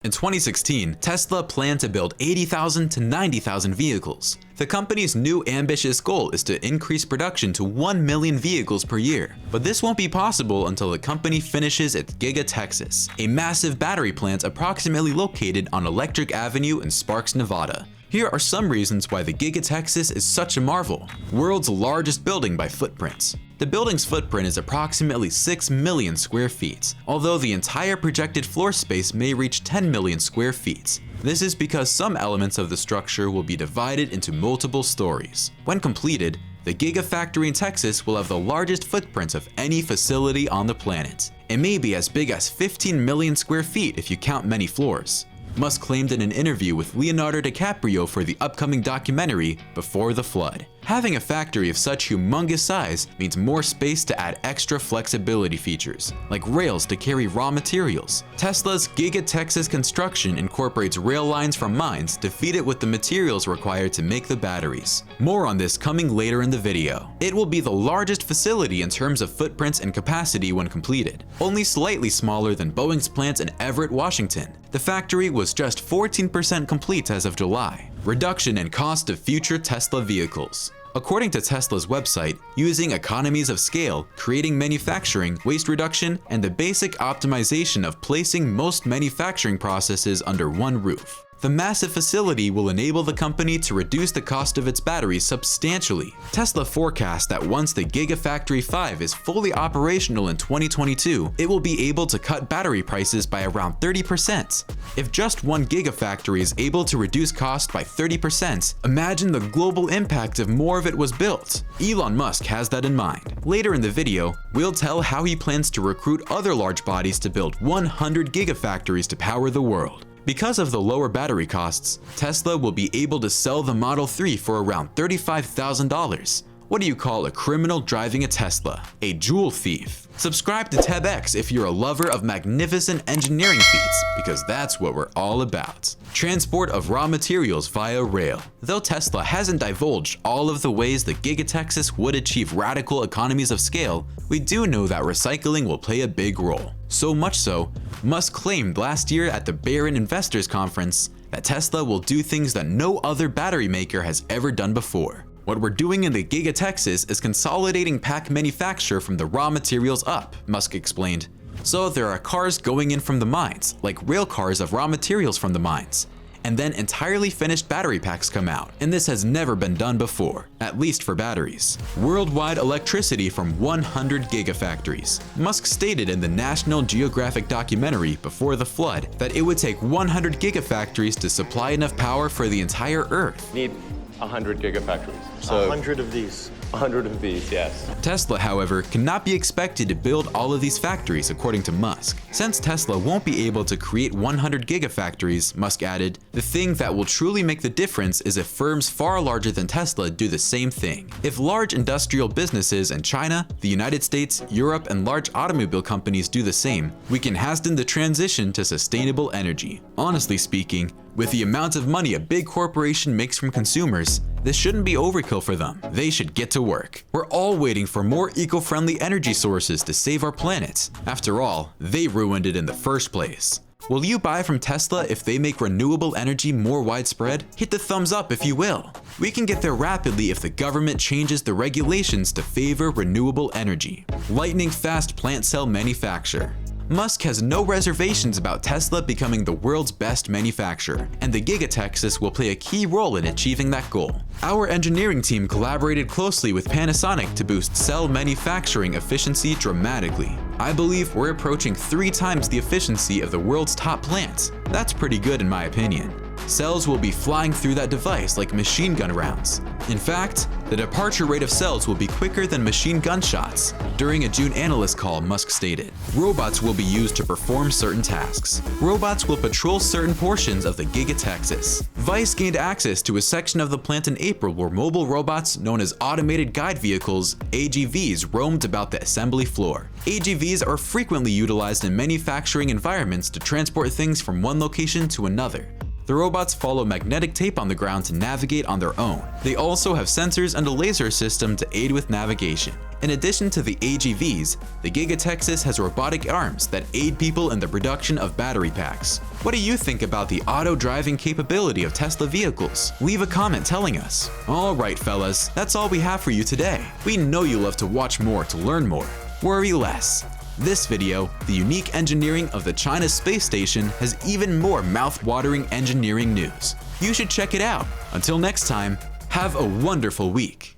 In 2016, Tesla planned to build 80,000 to 90,000 vehicles. The company's new ambitious goal is to increase production to 1 million vehicles per year. But this won't be possible until the company finishes its Giga Texas, a massive battery plant approximately located on Electric Avenue in Sparks, Nevada. Here are some reasons why the Giga Texas is such a marvel. World's largest building by footprint. The building's footprint is approximately 6 million square feet, although the entire projected floor space may reach 10 million square feet. This is because some elements of the structure will be divided into multiple stories. When completed, the Giga Factory in Texas will have the largest footprint of any facility on the planet. It may be as big as 15 million square feet if you count many floors. Musk claimed in an interview with Leonardo DiCaprio for the upcoming documentary Before the Flood. Having a factory of such humongous size means more space to add extra flexibility features, like rails to carry raw materials. Tesla's Giga Texas construction incorporates rail lines from mines to feed it with the materials required to make the batteries. More on this coming later in the video. It will be the largest facility in terms of footprints and capacity when completed, only slightly smaller than Boeing's plant in Everett, Washington. The factory was just 14% complete as of July. Reduction in cost of future Tesla vehicles. According to Tesla's website, using economies of scale, creating manufacturing, waste reduction, and the basic optimization of placing most manufacturing processes under one roof. The massive facility will enable the company to reduce the cost of its batteries substantially. Tesla forecasts that once the Gigafactory 5 is fully operational in 2022, it will be able to cut battery prices by around 30%. If just one Gigafactory is able to reduce cost by 30%, imagine the global impact if more of it was built. Elon Musk has that in mind. Later in the video, we'll tell how he plans to recruit other large bodies to build 100 Gigafactories to power the world. Because of the lower battery costs, Tesla will be able to sell the Model 3 for around $35,000. What do you call a criminal driving a Tesla? A jewel thief. Subscribe to TebX if you're a lover of magnificent engineering feats, because that's what we're all about. Transport of raw materials via rail. Though Tesla hasn't divulged all of the ways the Giga Texas would achieve radical economies of scale, we do know that recycling will play a big role. So much so, Musk claimed last year at the Barron Investors Conference that Tesla will do things that no other battery maker has ever done before. What we're doing in the Giga Texas is consolidating pack manufacture from the raw materials up, Musk explained. So there are cars going in from the mines, like rail cars of raw materials from the mines. And then entirely finished battery packs come out, and this has never been done before, at least for batteries. Worldwide electricity from 100 gigafactories. Musk stated in the National Geographic documentary Before the Flood that it would take 100 gigafactories to supply enough power for the entire Earth. Need 100 gigafactories. So 100 of these. 100 of these, yes. Tesla, however, cannot be expected to build all of these factories, according to Musk. Since Tesla won't be able to create 100 gigafactories, Musk added, the thing that will truly make the difference is if firms far larger than Tesla do the same thing. If large industrial businesses in China, the United States, Europe, and large automobile companies do the same, we can hasten the transition to sustainable energy. Honestly speaking, with the amount of money a big corporation makes from consumers, this shouldn't be overkill for them. They should get to work. We're all waiting for more eco-friendly energy sources to save our planet. After all, they ruined it in the first place. Will you buy from Tesla if they make renewable energy more widespread? Hit the thumbs up if you will. We can get there rapidly if the government changes the regulations to favor renewable energy. Lightning fast plant cell manufacture. Musk has no reservations about Tesla becoming the world's best manufacturer, and the Giga Texas will play a key role in achieving that goal. Our engineering team collaborated closely with Panasonic to boost cell manufacturing efficiency dramatically. I believe we're approaching 3 times the efficiency of the world's top plants. That's pretty good in my opinion. Cells will be flying through that device like machine gun rounds. In fact, the departure rate of cells will be quicker than machine gun shots. During a June analyst call, Musk stated, robots will be used to perform certain tasks. Robots will patrol certain portions of the Giga Texas. Vice gained access to a section of the plant in April where mobile robots known as automated guide vehicles, AGVs, roamed about the assembly floor. AGVs are frequently utilized in manufacturing environments to transport things from one location to another. The robots follow magnetic tape on the ground to navigate on their own. They also have sensors and a laser system to aid with navigation. In addition to the AGVs, the Giga Texas has robotic arms that aid people in the production of battery packs. What do you think about the auto-driving capability of Tesla vehicles? Leave a comment telling us. Alright fellas, that's all we have for you today. We know you love to watch more to learn more. Worry less. This video, the unique engineering of the China space station, has even more mouth-watering engineering news. You should check it out. Until next time, have a wonderful week.